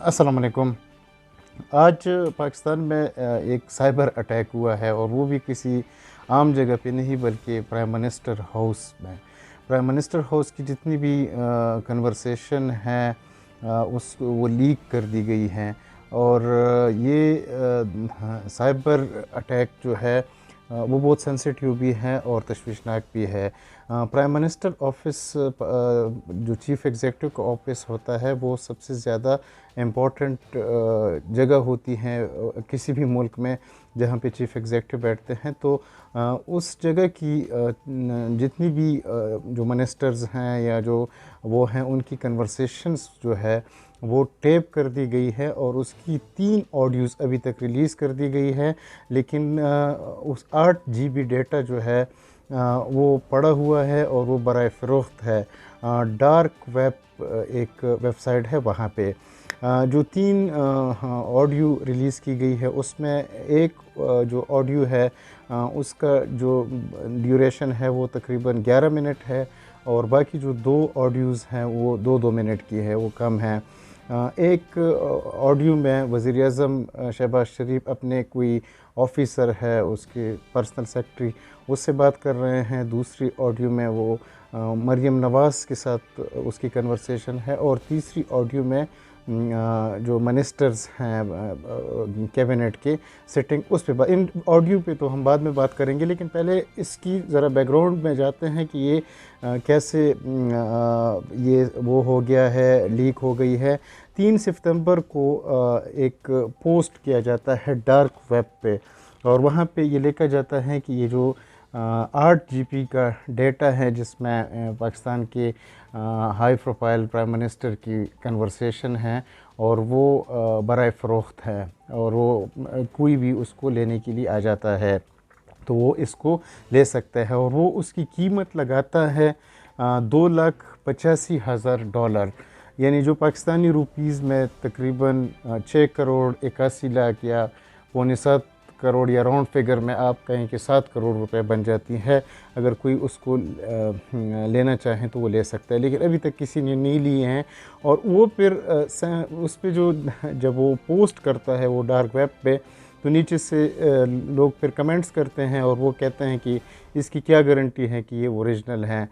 अस्सलाम वालेकुम। आज पाकिस्तान में एक साइबर अटैक हुआ है और वो भी किसी आम जगह पे नहीं बल्कि प्राइम मिनिस्टर हाउस में। प्राइम मिनिस्टर हाउस की जितनी भी कन्वर्सेशन है उस वो लीक कर दी गई हैं और साइबर अटैक जो है वो बहुत सेंसिटिव भी है और तशवीशनाक भी है। प्राइम मिनिस्टर ऑफिस जो चीफ़ एग्जीक्यूटिव का ऑफिस होता है वो सबसे ज़्यादा इम्पोर्टेंट जगह होती है किसी भी मुल्क में जहाँ पे चीफ़ एग्जीक्यूटिव बैठते हैं। तो उस जगह की जितनी भी जो मिनिस्टर्स हैं या जो वो हैं उनकी कन्वर्सेशंस जो है वो टेप कर दी गई है और उसकी 3 ऑडियोज़ अभी तक रिलीज़ कर दी गई है। लेकिन उस 8 GB डेटा जो है वो पड़ा हुआ है और वो बराए फ़रोख्त है। डार्क वेब एक वेबसाइट है वहाँ पे। जो 3 ऑडियो रिलीज़ की गई है उसमें एक जो ऑडियो है उसका जो ड्यूरेशन है वो तकरीबन 11 मिनट है और बाकी जो 2 ऑडियोज़ हैं वो 2-2 मिनट की है, वो कम है। एक ऑडियो में वज़ीर-ए-आज़म शहबाज शरीफ अपने कोई ऑफ़िसर है उसके पर्सनल सेक्रेटरी उससे बात कर रहे हैं। दूसरी ऑडियो में वो मरीम नवाज़ के साथ उसकी कन्वर्सेशन है और तीसरी ऑडियो में जो मिनिस्टर्स हैं कैबिनेट के सिटिंग उस पे इन ऑडियो पे तो हम बाद में बात करेंगे। लेकिन पहले इसकी ज़रा बैकग्राउंड में जाते हैं कि ये कैसे ये वो हो गया है, लीक हो गई है। 3 सितंबर को एक पोस्ट किया जाता है डार्क वेब पे और वहाँ पे ये लिखा जाता है कि ये जो 8 GB का डेटा है जिसमें पाकिस्तान के हाई प्रोफाइल प्राइम मिनिस्टर की कन्वर्सेशन है और वो बराए फ़रोख्त है और वो कोई भी उसको लेने के लिए आ जाता है तो वो इसको ले सकता है और वो उसकी कीमत लगाता है $2,85,000, यानी जो पाकिस्तानी रुपीज़ में तकरीबन 6 करोड़ 81 लाख या पौने 7 करोड़ या राउंड फिगर में आप कहें कि 7 करोड़ रुपए बन जाती है। अगर कोई उसको लेना चाहे तो वो ले सकता है, लेकिन अभी तक किसी ने नहीं लिए हैं। और वो फिर उस पे जो जब वो पोस्ट करता है वो डार्क वेब पे तो नीचे से लोग फिर कमेंट्स करते हैं और वो कहते हैं कि इसकी क्या गारंटी है कि ये ओरिजिनल है।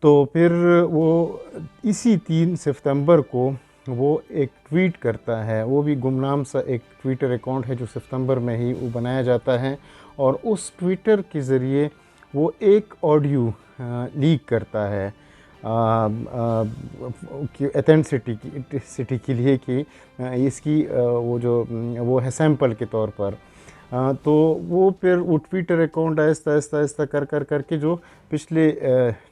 तो फिर वो इसी 3 सितंबर को वो एक ट्वीट करता है, वो भी गुमनाम सा एक ट्विटर अकाउंट है जो सितंबर में ही वो बनाया जाता है और उस ट्विटर के ज़रिए वो एक ऑडियो लीक करता है कि ऑथेंटिसिटी के लिए कि इसकी वो जो वो है सैंपल के तौर पर। तो वो फिर वो ट्विटर अकाउंट आहिस्ता आहिस्ता आहिस्ता कर करके जो पिछले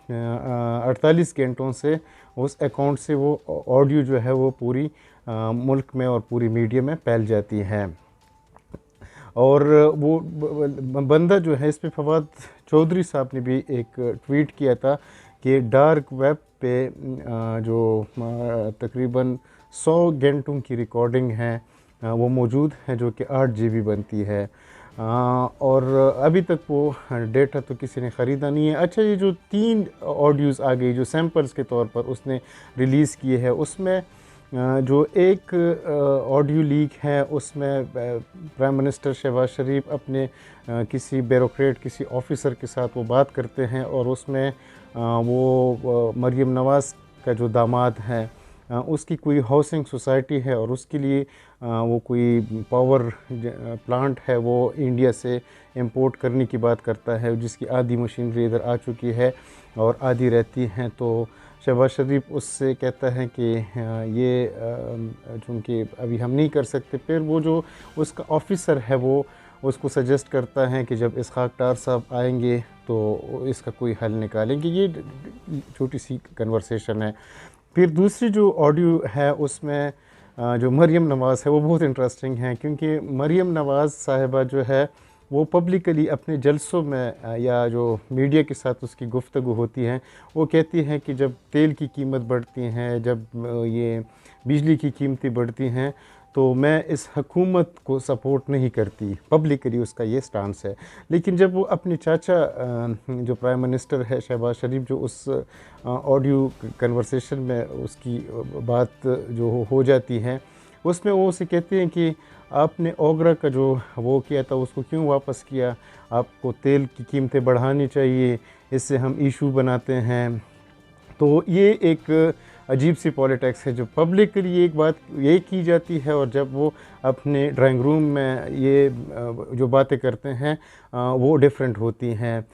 48 घंटों से उस अकाउंट से वो ऑडियो जो है वो पूरी मुल्क में और पूरी मीडिया में फैल जाती है। और वो बंदा जो है इस पे फवाद चौधरी साहब ने भी एक ट्वीट किया था कि डार्क वेब पे जो तकरीबन 100 घंटों की रिकॉर्डिंग है वो मौजूद है जो कि 8 GB बनती है और अभी तक वो डेटा तो किसी ने ख़रीदा नहीं है। अच्छा, ये जो 3 ऑडियोज़ आ गई जो सैंपल्स के तौर पर उसने रिलीज़ किए हैं उसमें जो एक ऑडियो लीक है उसमें प्राइम मिनिस्टर शहबाज शरीफ अपने किसी ब्यूरोक्रेट किसी ऑफ़िसर के साथ वो बात करते हैं और उसमें वो मरीम नवाज़ का जो दामाद है उसकी कोई हाउसिंग सोसाइटी है और उसके लिए वो कोई पावर प्लांट है वो इंडिया से इंपोर्ट करने की बात करता है जिसकी आधी मशीनरी इधर आ चुकी है और आधी रहती हैं। तो शहबाज शरीफ उससे कहता है कि ये चूँकि अभी हम नहीं कर सकते। फिर वो जो उसका ऑफ़िसर है वो उसको सजेस्ट करता है कि जब इसहाक डार साहब आएंगे तो इसका कोई हल निकालेंगे। ये छोटी सी कन्वर्सेशन है। फिर दूसरी जो ऑडियो है उसमें जो मरीम नवाज़ है वो बहुत इंटरेस्टिंग है क्योंकि मरीम नवाज़ साहिबा जो है वो पब्लिकली अपने जलसों में या जो मीडिया के साथ उसकी गुफ्तगू होती हैं वो कहती हैं कि जब तेल की कीमत बढ़ती हैं, जब ये बिजली की कीमतें बढ़ती हैं तो मैं इस हुकूमत को सपोर्ट नहीं करती। पब्लिकली उसका ये स्टांस है। लेकिन जब वो अपने चाचा जो प्राइम मिनिस्टर है शहबाज शरीफ जो उस ऑडियो कन्वर्सेशन में उसकी बात जो हो जाती है उसमें वो उसे कहते हैं कि आपने ओगरा का जो वो किया था उसको क्यों वापस किया, आपको तेल की कीमतें बढ़ानी चाहिए, इससे हम इशू बनाते हैं। तो ये एक अजीब सी पॉलिटिक्स है जो पब्लिकली एक बात ये की जाती है, और जब वो अपने ड्राइंग रूम में ये जो बातें करते हैं वो डिफरेंट होती हैं।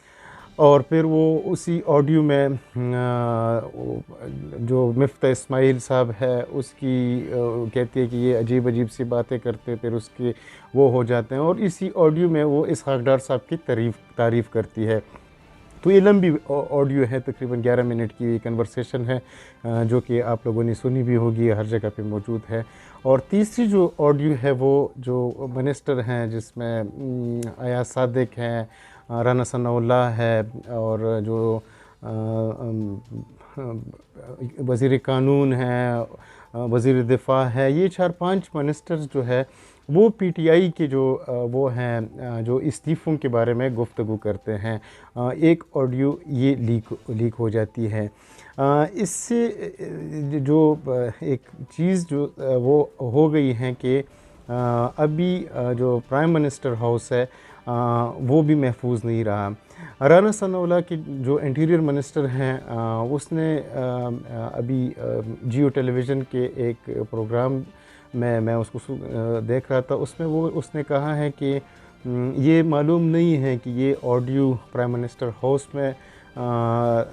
और फिर वो उसी ऑडियो में जो मिफ्ता इस्माइल साहब है उसकी कहती है कि ये अजीब अजीब सी बातें करते, फिर उसके वो हो जाते हैं, और इसी ऑडियो में वो इसहाक डार साहब की तारीफ़ करती है। तो ये लंबी ऑडियो है, तकरीबन 11 मिनट की कन्वर्सेशन है जो कि आप लोगों ने सुनी भी होगी, हर जगह पे मौजूद है। और तीसरी जो ऑडियो है वो जो मिनिस्टर हैं जिसमें अयाज सादिक हैं, राना सनाउल्लाह है, और जो वज़ीर कानून है, वज़ीर दिफा है, ये 4-5 मिनिस्टर्स जो है वो पीटीआई के जो वो हैं जो इस्तीफ़ों के बारे में गुफ्तगू करते हैं। एक ऑडियो ये लीक हो जाती है। इससे जो एक चीज़ जो वो हो गई है कि अभी जो प्राइम मिनिस्टर हाउस है वो भी महफूज नहीं रहा। राना सनाउल्लाह की जो इंटीरियर मिनिस्टर हैं उसने अभी जियो टेलीविज़न के एक प्रोग्राम में मैं उसको देख रहा था, उसमें वो उसने कहा है कि ये मालूम नहीं है कि ये ऑडियो प्राइम मिनिस्टर हाउस में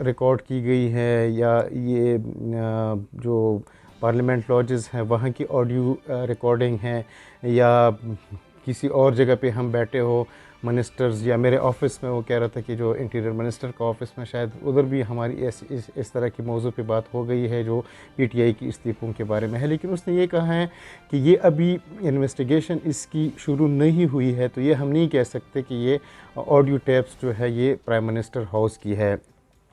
रिकॉर्ड की गई है या ये जो पार्लियामेंट लॉजेस हैं वहाँ की ऑडियो रिकॉर्डिंग है, या किसी और जगह पे हम बैठे हो मिनिस्टर्स, या मेरे ऑफ़िस में वो कह रहा था कि जो इंटीरियर मिनिस्टर का ऑफ़िस में शायद उधर भी हमारी इस तरह की मौजू पे बात हो गई है जो पीटीआई की इस्तीफ़ों के बारे में है। लेकिन उसने ये कहा है कि ये अभी इन्वेस्टिगेशन इसकी शुरू नहीं हुई है, तो ये हम नहीं कह सकते कि ये ऑडियो टेप्स जो है ये प्राइम मिनिस्टर हाउस की है।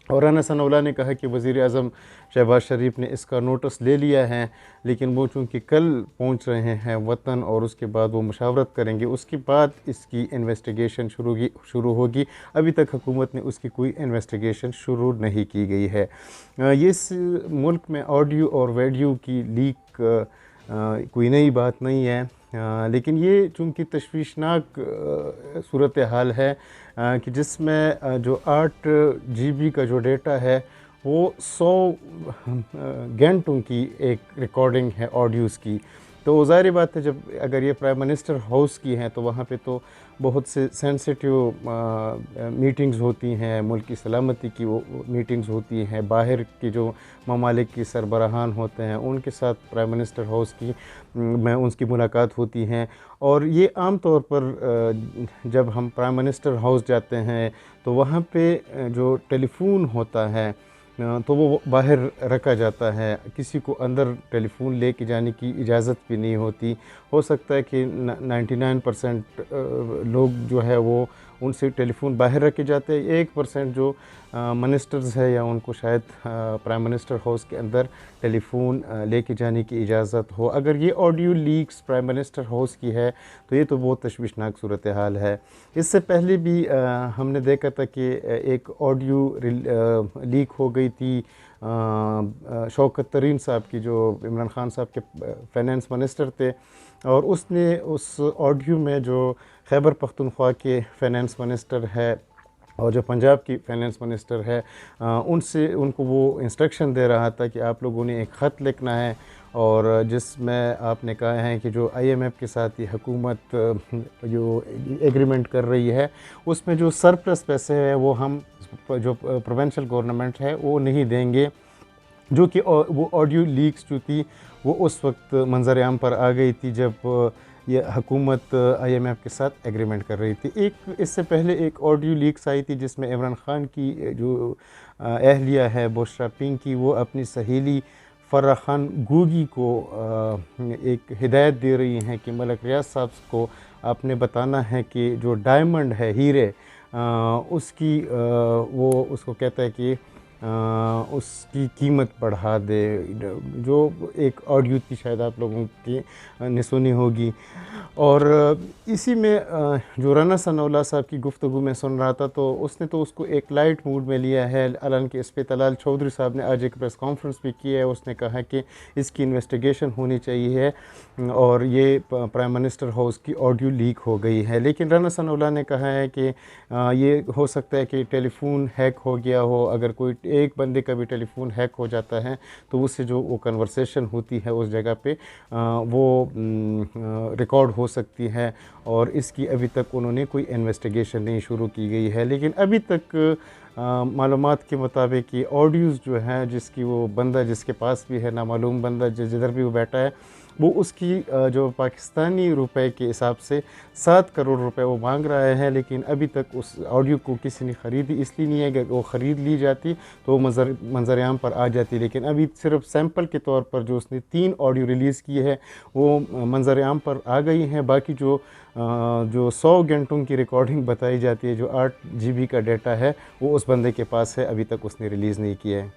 और राना सनाउल्लाह ने कहा कि वज़ीर-ए-आज़म शहबाज शरीफ ने इसका नोटिस ले लिया है, लेकिन वो चूँकि कल पहुँच रहे हैं वतन और उसके बाद वो मुशावरत करेंगे, उसके बाद इसकी इन्वेस्टिगेशन शुरू होगी। अभी तक हुकूमत ने उसकी कोई इन्वेस्टिगेशन शुरू नहीं की गई है। ये इस मुल्क में ऑडियो और वीडियो की लीक कोई नई बात नहीं है, लेकिन ये चूँकि तशवीशनाक सूरत हाल है कि जिसमें जो 8 जीबी का जो डेटा है वो 100 घंटों की एक रिकॉर्डिंग है ऑडियोज़ की। तो ज़ाहिर बात है जब अगर ये प्राइम मिनिस्टर हाउस की हैं तो वहाँ पे तो बहुत से सेंसिटिव मीटिंग्स होती हैं, मुल्क की सलामती की वो मीटिंग्स होती हैं, बाहर के जो ममालिक की सरबराहान होते हैं उनके साथ प्राइम मिनिस्टर हाउस की में उनकी मुलाकात होती हैं। और ये आम तौर पर जब हम प्राइम मिनिस्टर हाउस जाते हैं तो वहाँ पे जो टेलीफोन होता है तो वो बाहर रखा जाता है, किसी को अंदर टेलीफोन लेके जाने की इजाज़त भी नहीं होती। हो सकता है कि 99% लोग जो है वो उनसे टेलीफोन बाहर रखे जाते हैं, 1% जो मिनिस्टर्स है या उनको शायद प्राइम मिनिस्टर हाउस के अंदर टेलीफोन लेके जाने की इजाज़त हो। अगर ये audio leaks prime minister house की है तो ये तो बहुत तशवीशनाक सूरत हाल है। इससे पहले भी हमने देखा था कि एक ऑडियो लीक हो गई थी शौकत तरीन साहब की, जो इमरान खान साहब के फाइनेंस मिनिस्टर थे, और उसने उस ऑडियो में जो खैबर पख्तूनख्वा के फाइनेंस मिनिस्टर है और जो पंजाब की फाइनेंस मिनिस्टर है उनको वो इंस्ट्रक्शन दे रहा था कि आप लोगों ने एक ख़त लिखना है और जिसमें आपने कहा है कि जो IMF के साथ ये हुकूमत जो एग्रीमेंट कर रही है उसमें जो सरप्लस पैसे है वो हम जो प्रोविंशियल गवर्नमेंट है वो नहीं देंगे, जो कि वो ऑडियो लीक्स जो थी वो उस वक्त मंजर आम पर आ गई थी जब ये हुकूमत IMF के साथ एग्रीमेंट कर रही थी। एक इससे पहले एक ऑडियो लीक्स आई थी जिसमें इमरान खान की जो अहलिया है बुशरा पिंकी वो अपनी सहेली फर्रा खान गोगी को एक हिदायत दे रही हैं कि मलक रियाज साहब को आपने बताना है कि जो डायमंड है हीरे उसकी वो उसको कहता है कि उसकी कीमत बढ़ा दे, जो एक ऑडियो थी शायद आप लोगों के ने सुनी होगी। और इसी में जो राना सनाउल्लाह साहब की गुफ्तगू में सुन रहा था, तो उसने तो उसको एक लाइट मूड में लिया है। हालांकि इस पे तलाल चौधरी साहब ने आज एक प्रेस कॉन्फ्रेंस भी की है, उसने कहा कि इसकी इन्वेस्टिगेशन होनी चाहिए और ये प्राइम मिनिस्टर हाउस की ऑडियो लीक हो गई है। लेकिन राना सनाउल्लाह ने कहा है कि ये हो सकता है कि टेलीफोन हैक हो गया हो। अगर कोई एक बंदे का भी टेलीफोन हैक हो जाता है तो उससे जो वो कन्वर्सेशन होती है उस जगह पे वो रिकॉर्ड हो सकती है, और इसकी अभी तक उन्होंने कोई इन्वेस्टिगेशन नहीं शुरू की गई है। लेकिन अभी तक मालूमात के मुताबिक ये ऑडियोज़ जो हैं, जिसकी वो बंदा जिसके पास भी है, नामालूम बंदा जिधर भी वो बैठा है, वो उसकी जो पाकिस्तानी रुपए के हिसाब से 7 करोड़ रुपए वो मांग रहा है। लेकिन अभी तक उस ऑडियो को किसी ने ख़रीदी इसलिए नहीं है कि वो ख़रीद ली जाती तो मंजर-ए-आम पर आ जाती। लेकिन अभी सिर्फ सैंपल के तौर पर जो उसने 3 ऑडियो रिलीज़ की है वो मंजर-ए-आम पर आ गई हैं। बाकी जो 100 घंटों की रिकॉर्डिंग बताई जाती है, जो 8 GB का डाटा है, वो उस बंदे के पास है, अभी तक उसने रिलीज़ नहीं किया है।